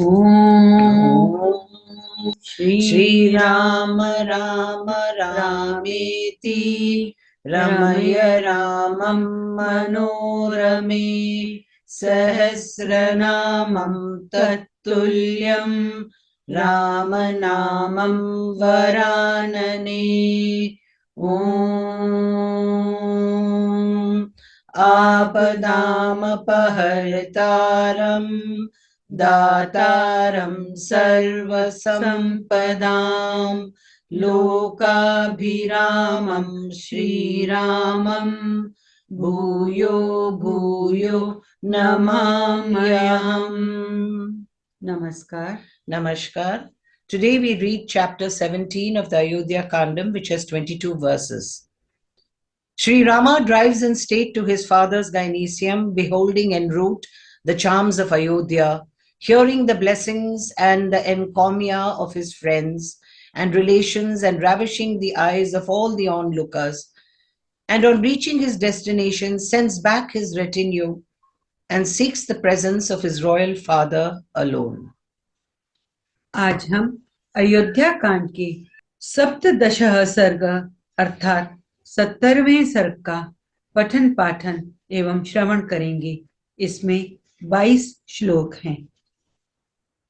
ॐ श्रीराम राम रामेति रमय रामं मनोरमे सहस्रनामं तत्तुल्यं रामनामं वरानने। ॐ आपदामपहर्तारं दातारं सर्वसम्पदां लोकाभिरामं श्रीरामं भूयो भूयो नमाम्यहम्। Namaskar. Namaskar. Today we read chapter 17 of the Ayodhya Kandam, which has 22 verses. SriRama drives in state to his father's gynaeceum, beholding en route the charms of Ayodhya, hearing the blessings and the encomia of his friends and relations, and ravishing the eyes of all the onlookers. And on reaching his destination, sends back his retinue and seeks the presence of his royal father alone. आज हम अयोध्या कांड के सप्तदशः सर्ग अर्थात 70वें सर्ग का पठन पाठन एवं श्रवण करेंगे। इसमें 22 श्लोक हैं।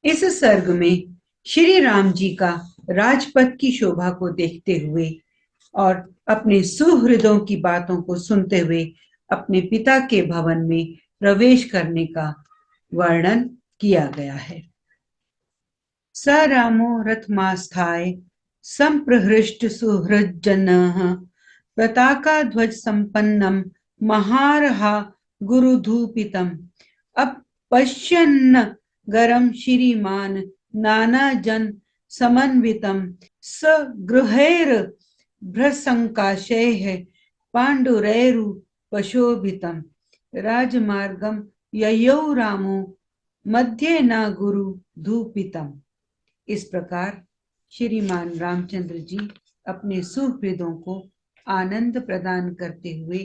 इस सर्ग में श्री राम जी का राजपथ की शोभा को देखते हुए और अपने सुहृदों की बातों को सुनते हुए अपने पिता के भवन में प्रवेश करने का वर्णन किया गया है। स रामो रथमास्थाय संप्रहृष्ट सुहृज्जनः पताका ध्वज संपन्नम महारहा गुरुधूपितम अपश्यन्न गरम श्रीमान नाना जन समन्वितम स गृहैर भ्रसंकाशैः पाण्डुरैरु पशोभितम राजमार्गम ययौ रामो मध्ये न गुरु धूपितम। इस प्रकार श्रीमान रामचंद्र जी अपने सुहृदों को आनंद प्रदान करते हुए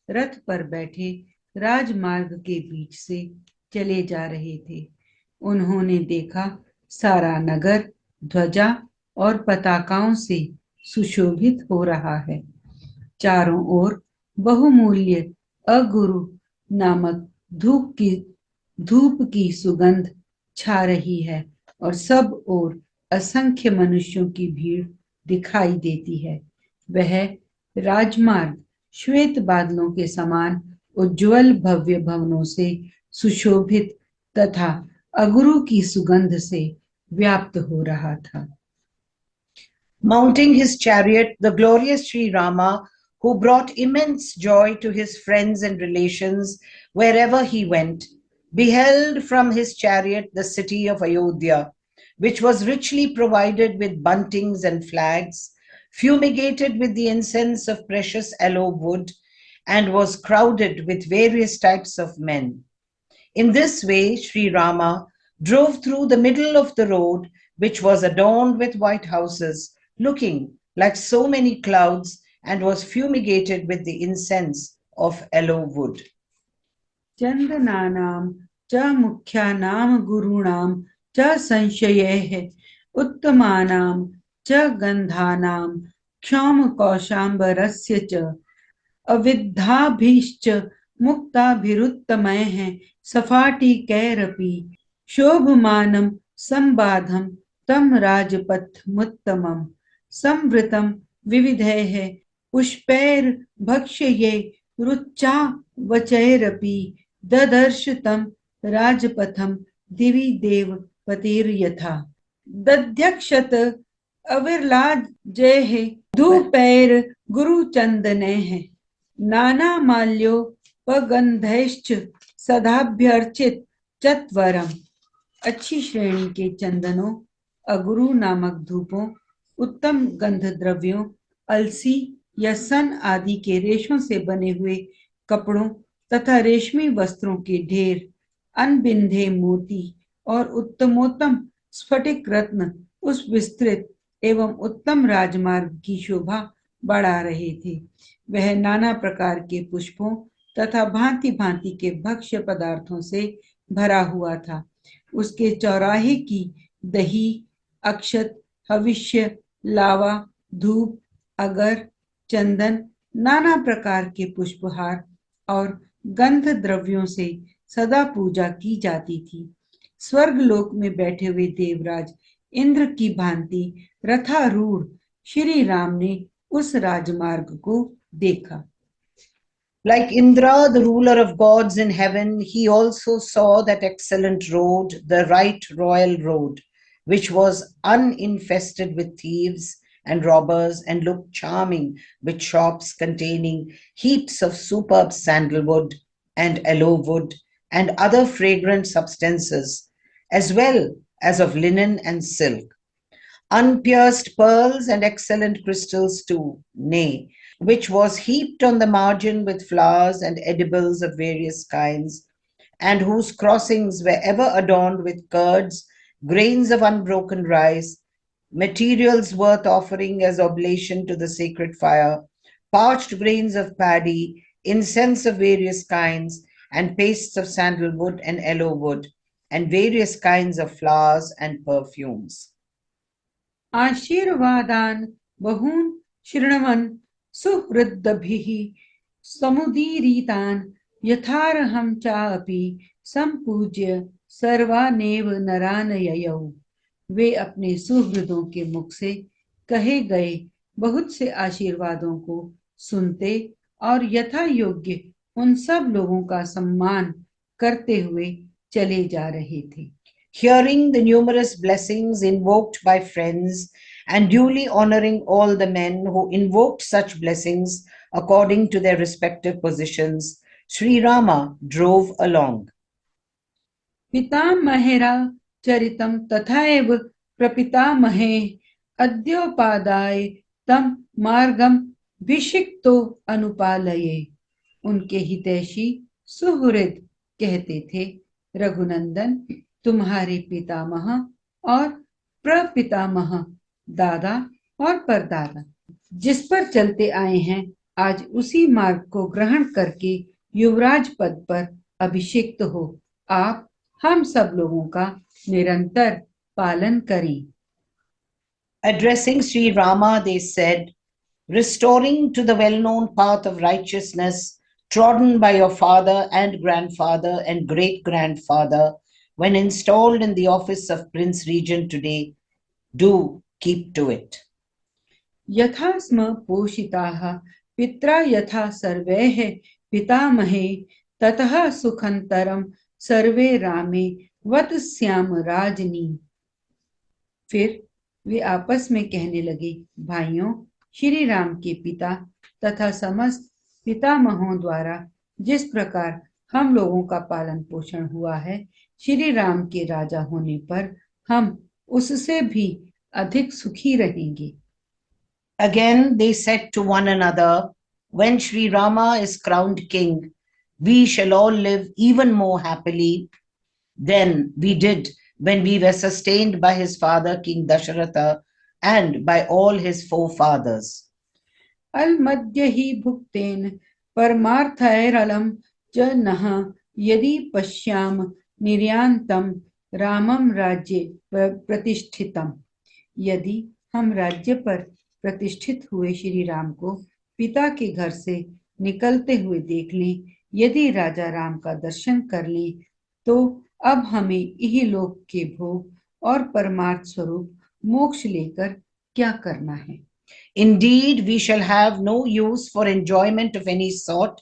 रथ पर बैठे राजमार्ग के बीच से चले जा रहे थे। उन्होंने देखा सारा नगर ध्वजा और पताकाओं से सुशोभित हो रहा है। चारों ओर बहुमूल्य अगुरु नामक धूप की सुगंध छा रही है और सब ओर असंख्य मनुष्यों की भीड़ दिखाई देती है। वह राजमार्ग श्वेत बादलों के समान उज्जवल भव्य भवनों से सुशोभित तथा अगुरु की सुगंध से व्याप्त हो रहा था। Mounting his chariot, the glorious Sri Rama, who brought immense joy to his friends and relations wherever he went, beheld from his chariot the city of Ayodhya, which was richly provided with buntings and flags, fumigated with the incense of precious aloe wood, and was crowded with various types of men. In this way, Sri Rama drove through the middle of the road, which was adorned with white houses, looking like so many clouds, and was fumigated with the incense of aloe wood. चंदनानाम च मुख्यानाम गुरूणाम च संशयैः उत्तमानाम च गंधानाम क्षौम कौशाम्बरस्य च अविद्धाभिश्च मुक्ताभिरुत्तमैः सफाटिकैरपि शोभमानं संबाधं तं राजपथमुत्तमं संवृतं विविधैः पुष्पैर्भक्ष्ये रुच्चा वचैरपि ददर्श तं राजपथं दिवि देव पतिर्यथा दध्यक्षत अविर्लाजैः धूपैर् गुरुचन्दनैः नानामाल्योपगन्धैश्च सदाभ्यर्चित चत्वरम्। अच्छी श्रेणी के चंदनों, अगुरु नामक धूपों, उत्तम गंध द्रव्यों, अलसी या सन आदि के रेशों से बने हुए कपड़ों तथा रेशमी वस्त्रों के ढेर, अनबिंधे मोती और उत्तमोत्तम स्फटिक रत्न उस विस्तृत एवं उत्तम राजमार्ग की शोभा बढ़ा रहे थे। वह नाना प्रकार के पुष्पों तथा भांति भांति के भक्ष्य पदार्थों से भरा हुआ था। उसके चौराहे की दही, अक्षत, हविष्य, लावा, धूप, अगर, चंदन, नाना प्रकार के पुष्पहार और गंध द्रव्यों से सदा पूजा की जाती थी। स्वर्गलोक में बैठे हुए देवराज इंद्र की भांति रथारूढ़ श्री राम ने उस राजमार्ग को देखा। Like Indra, the ruler of gods in heaven, he also saw that excellent road, the right royal road, which was uninfested with thieves and robbers and looked charming with shops containing heaps of superb sandalwood and aloe wood and other fragrant substances, as well as of linen and silk, unpierced pearls and excellent crystals too, nay, which was heaped on the margin with flowers and edibles of various kinds, and whose crossings were ever adorned with curds, grains of unbroken rice, materials worth offering as oblation to the sacred fire, parched grains of paddy, incense of various kinds, and pastes of sandalwood and aloe wood, and various kinds of flowers and perfumes. आशीर्वादान् बहून् शृण्वन् सुहृद्भिः समुदीरितान् यथार्हं चापि संपूज्य सर्वानेव नरान् ययौ। वे अपने सुहृदों के मुख से कहे गए बहुत से आशीर्वादों को सुनते और यथा योग्य उन सब लोगों का सम्मान करते हुए चले जा रहे थे। Hearing the numerous blessings invoked by friends and duly honoring all the men who invoked such blessings according to their respective positions, Sri Rama drove along. पितामहेरा चरितं तथैव प्रपितामहे अद्योपादाय तम मार्गम विशिक्तो अनुपालये। उनके हितैषी सुहृद कहते थे, रघुनंदन, तुम्हारे पितामह और प्रपितामह, दादा और परदादा जिस पर चलते आए हैं, आज उसी मार्ग को ग्रहण करके युवराज पद पर अभिषिक्त हो। आप हम सब लोगों का निरंतर पालन करें। Addressing Sri Rama, they said, restoring to the well-known path of righteousness trodden by your father and grandfather and great-grandfather when installed in the office of Prince Regent today, do keep to it. यथा स्म पोषिताः पित्रा यथा सर्वैः पितामहे ततः सुखंतरम सर्वे रामे वत्स्याम राजनी। फिर वे आपस में कहने लगे, भाइयों, श्री राम के पिता तथा समस्त पितामहों द्वारा जिस प्रकार हम लोगों का पालन पोषण हुआ है, श्री राम के राजा होने पर हम उससे भी अधिक सुखी रहेंगे। Again they said to one another, when Sri Rama is crowned king, we shall all live even more happily than we did when we were sustained by his father King Dasharatha and by all his forefathers. अलमद्य हि भुक्तेन परमार्थैरलं च नः यदि पश्याम निर्यान्तं रामं राज्ये प्रतिष्ठितम्। यदि हम राज्य पर प्रतिष्ठित हुए श्री राम को पिता के घर से निकलते हुए देख लें, यदि राजा राम का दर्शन कर लें, तो अब हमें इहलोक के भोग और परमार्थ स्वरूप मोक्ष लेकर क्या करना है। Indeed, we shall have no use for enjoyment of any sort,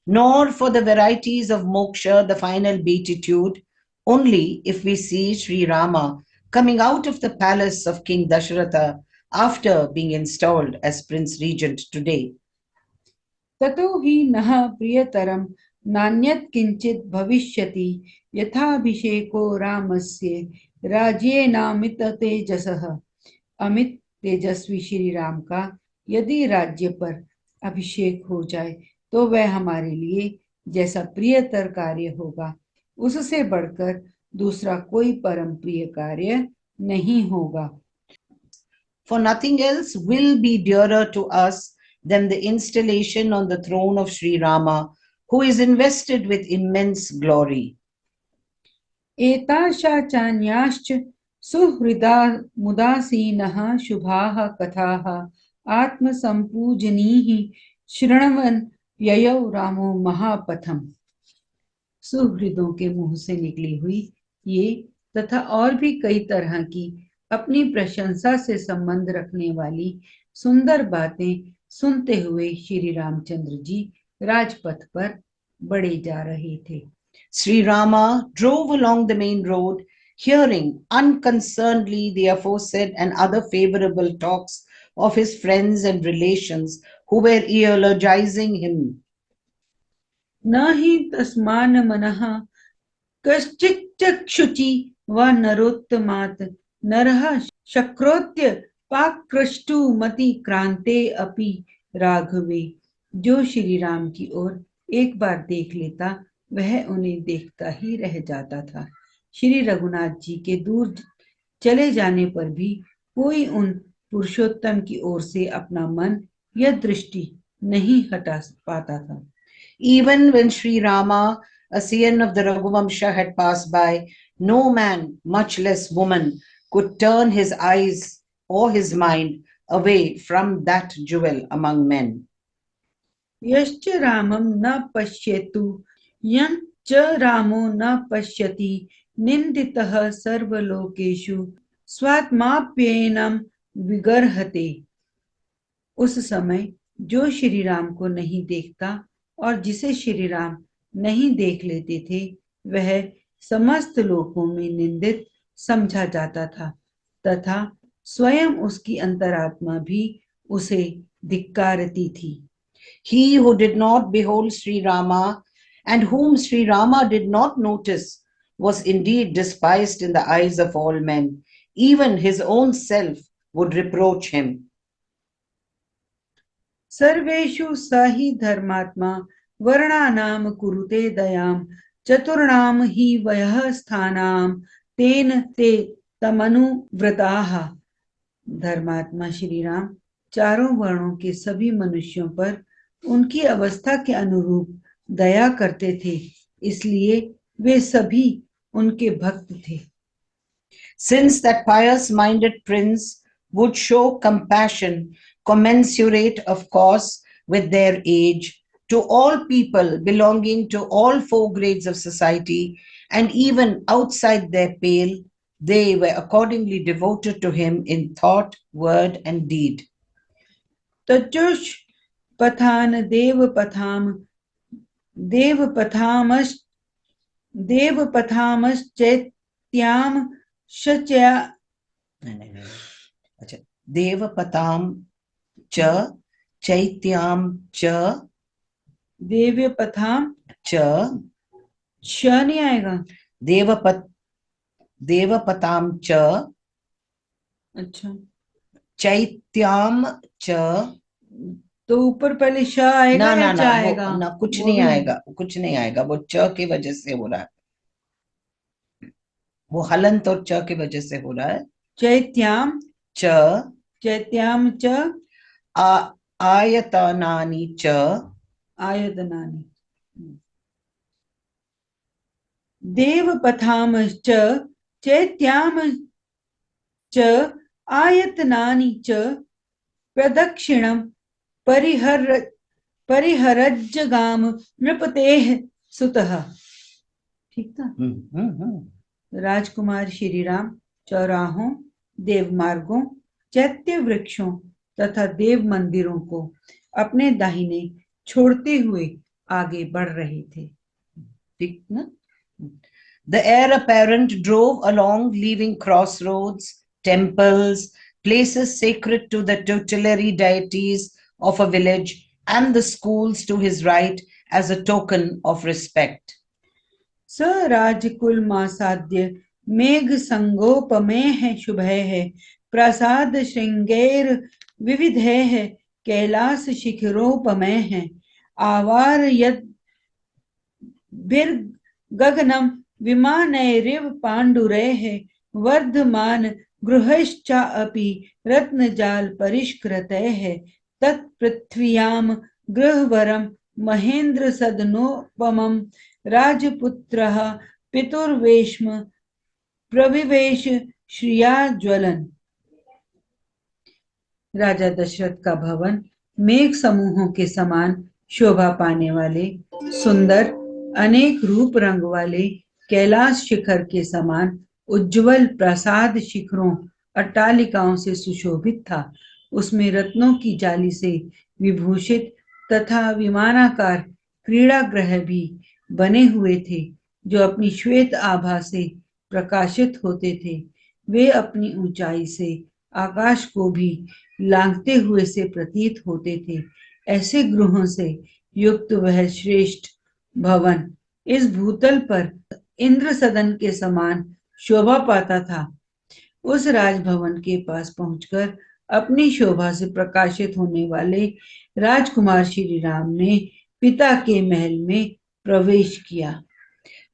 nor for the varieties of moksha, the final beatitude, only if we see Sri Rama coming out of the palace of King Dasharatha after being installed as Prince Regent today. ततो हि नः प्रियतरं नान्यत् किंचित् भविष्यति यथाभिषेको रामस्य राज्येनामित तेजसः। अमित तेजस्वी श्री राम का यदि राज्य पर अभिषेक हो जाए, तो वह हमारे लिए जैसा प्रियतर कार्य होगा, उससे बढ़कर दूसरा कोई परम प्रिय कार्य नहीं होगा। For nothing else will be dearer to us than the installation on the throne of Sri Rama, who is invested with immense glory. एताशा चान्याश्च सुहृदा मुदासीनः शुभाः कथाः आत्मसंपूजनीः शृण्वन् ययौ रामो महापथम। सुहृदों के मुंह से निकली हुई ये तथा और भी कई तरह की अपनी प्रशंसा से संबंध रखने वाली सुंदर बातें सुनते हुए श्री रामचंद्र जी राजपथ पर बढ़े जा रहे थे। SriRama drove along the main road, hearing unconcernedly the aforesaid and other favorable talks of his friends and relations who were eulogizing him. न हि तस्मान मनः कश्चिच्चक्षुचि व नरोत्तमात् नरः शक्रोत्य पाकृष्टुमति क्रांते अपि राघवे। जो श्री राम की ओर एक बार देख लेता वह उन्हें देखता ही रह जाता था। श्री रघुनाथ जी के दूर चले जाने पर भी कोई उन पुरुषोत्तम की ओर से अपना मन या दृष्टि नहीं हटा पाता था। Even when SriRama, a scion of the Raghuvamsha, had passed by, no man, much less woman, could turn his eyes or his mind away from that jewel among men. यश्च रामं न पश्येतु यञ्च रामो न पश्यति निंदितः सर्वलोकेषु स्वात्माप्येनं विगर्हते। उस समय जो श्री राम को नहीं देखता और जिसे श्री राम नहीं देख लेते थे वह समस्त लोकों में निंदित समझा जाता था तथा स्वयं उसकी अंतरात्मा भी उसे धिक्कारती थी। He who did not behold SriRama and whom SriRama did not notice was indeed despised in the eyes of all men. Even his own self would reproach him. सर्वेषु स हि धर्मात्मा वर्णानां कुरुते दयां चतुर्णां हि वयःस्थानां तेन ते तमनुव्रताः। धर्मात्मा श्री राम चारों वर्णों के सभी मनुष्यों पर उनकी अवस्था के अनुरूप दया करते थे, इसलिए वे सभी उनके भक्त थे। Since that pious-minded prince would show compassion commensurate, of course, with their age, to all people belonging to all four grades of society, and even outside their pale, they were accordingly devoted to him in thought, word, and deed. तजुष पथान देवपथामश्चैत्याम शच्या अच्छा देवपताम च चैत्याम च देव्यपथाम च श नहीं आएगा। देवपताम च अच्छा चैत्याम च तो ऊपर पहले श आएगा ना ना या च ना आएगा? ना कुछ वो नहीं भी आएगा, कुछ नहीं आएगा, वो च की वजह से हो रहा है, वो हलंत और च की वजह से हो रहा है। चैत्याम च आयतनानि च आयतनानि देवपथामश्च चैत्याम च आयतनानि च प्रदक्षिणं परिहरज्जगाम नृपतेः सुतः। ठीक था। राजकुमार श्री राम चौराहों, देव मार्गों, चैत्य वृक्षों तथा देव मंदिरों को अपने दाहिने छोड़ते हुए आगे बढ़ रहे थे। ठीक ना? The heir apparent drove along, leaving crossroads, temples, places sacred to the tutelary deities of a village, and the schools to his right as a token of respect. स राजकुल मासाद्य मेघ संगोपमेह शुभैः प्रासाद श्रृंगैर विविधैः कैलास शिखरोपमैः आवारयद् गगनम विमानैरिव पाण्डुरैः वर्धमान गृहश्चापि रत्नजाल परिष्कृतैः तत्पृथ्व्यां गृहवरं महेन्द्र सदनोपमं राजपुत्रः पितुर्वेश्म प्रविवेश श्रिया ज्वलन। राजा दशरथ का भवन मेघ समूहों के समान शोभा पाने वाले सुंदर अनेक रूप रंग वाले कैलाश शिखर के समान उज्जवल प्रासाद शिखरों अट्टालिकाओं से सुशोभित था। उसमें रत्नों की जाली से विभूषित तथा विमानाकार क्रीड़ागृह भी बने हुए थे, जो अपनी श्वेत आभा से प्रकाशित होते थे। वे अपनी ऊंचाई से आकाश को भी लांघते हुए से प्रतीत होते थे। ऐसे गृहों से युक्त वह श्रेष्ठ भवन इस भूतल पर इंद्र सदन के समान शोभा पाता था। उस राजभवन के पास पहुंचकर अपनी शोभा से प्रकाशित होने वाले राजकुमार श्री राम ने पिता के महल में प्रवेश किया।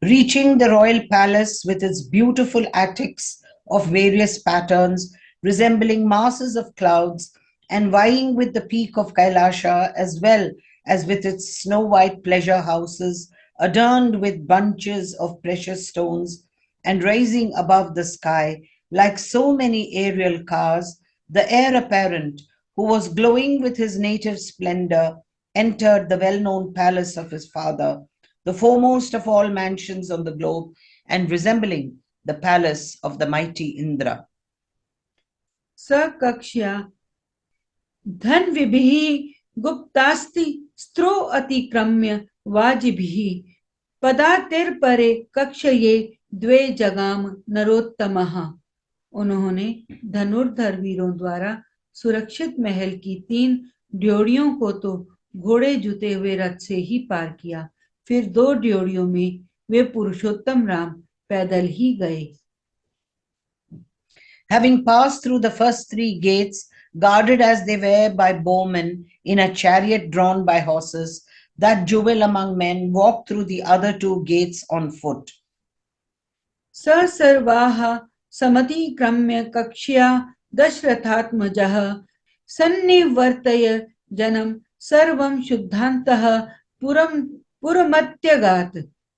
Reaching the royal palace with its beautiful attics of various patterns, resembling masses of clouds, and vying with the peak of Kailasha as well as with its snow white pleasure houses adorned with bunches of precious stones, and rising above the sky like so many aerial cars, the heir apparent, who was glowing with his native splendor, entered the well known palace of his father, the foremost of all mansions on the globe, and resembling the palace of the mighty Indra. सकक्ष्या धन विभिः गुप्तास्ति स्त्रो अतिक्रम्य वाजिभिः पदातिर परे कक्षये द्वे जगाम नरोत्तमः। उन्होंने धनुर्धर वीरों द्वारा सुरक्षित महल की 3 ड्योढ़ियों को तो घोड़े जुते हुए रथ से ही पार किया, फिर 2 ड्योढ़ियों में वे पुरुषोत्तम राम पैदल ही गए। Having passed through the first 3 gates, guarded as they were by bowmen in a chariot drawn by horses, that jewel among men walked through the other 2 gates on foot. सर्वाः समतिक्रम्य कक्ष्या दशरथात्मजः सन्निवर्तय जनम सर्वं शुद्धान्तः पुरमत्यगात।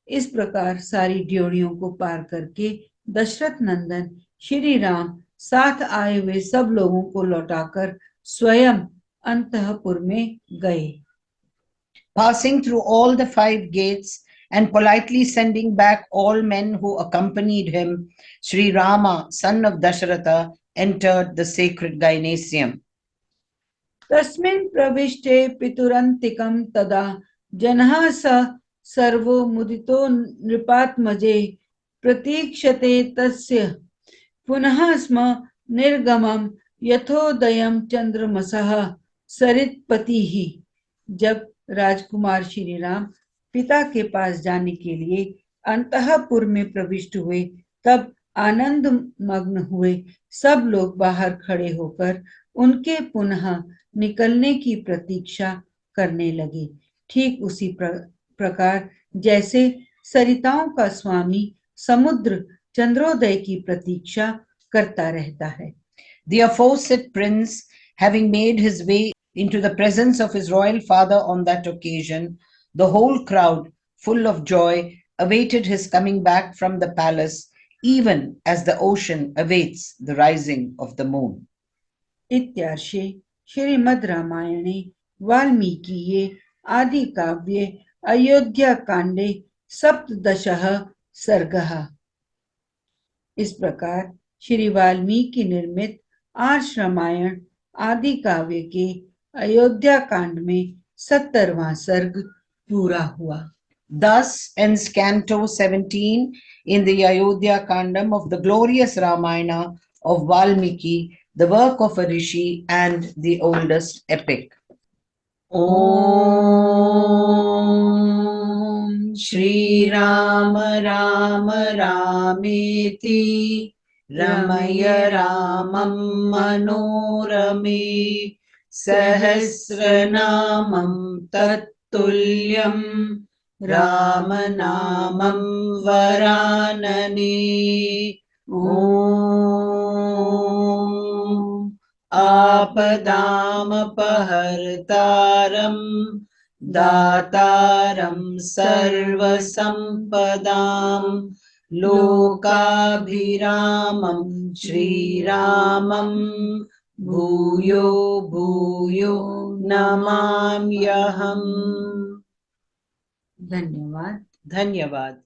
इस प्रकार सारी ड्योढ़ियों को पार करके दशरथ नंदन श्री राम साथ आए हुए सब लोगों को लौटाकर स्वयं अंतःपुर में गए। Passing through all the 5 gates and politely sending back all men who accompanied him, SriRama, son of Dasharatha, entered the sacred gynaeceum. तस्मिन् प्रविष्टे पितुरन्तिकं तदा जनः स सर्वो मुदितो नृपात्मजे प्रतीक्षते तस्य पुनः स्म निर्गमं यथोदयं चंद्रमसः सरित्पतिः। जब राजकुमार श्री राम पिता के पास जाने के लिए अंतःपुर में प्रविष्ट हुए, तब आनंद मग्न हुए सब लोग बाहर खड़े होकर उनके पुनः निकलने की प्रतीक्षा करने लगे। ठीक उसी प्रकार जैसे सरिताओं का स्वामी समुद्र चंद्रोदय की प्रतीक्षा करता रहता है। The aforesaid prince, having made his way into the presence of his royal father on that occasion, the whole crowd, full of joy, awaited his coming back from the palace, even as the ocean awaits the rising of the moon. इत्यार्षे श्रीमद् रामायणे वाल्मीकिये आदि काव्ये अयोध्या कांडे सप्तदशः सर्गः। इस प्रकार श्री वाल्मीकि निर्मित आर्ष रामायण आदि काव्य के अयोध्या कांड में 70वां सर्ग पूरा हुआ। Thus ends Canto 17 in the Ayodhya Kandam of the glorious Ramayana of Valmiki, the work of a rishi and the oldest epic. Om Shri Rama Rama Rameti Ramaya Ramam Manorame Sahasranamam Tattulyam Ramanamam Varanane. Om Apadamapahartaram Dataram Sarvasampadam लोकाभिरामं श्रीरामं भूयो भूयो नमाम्यहम्। धन्यवाद। धन्यवाद।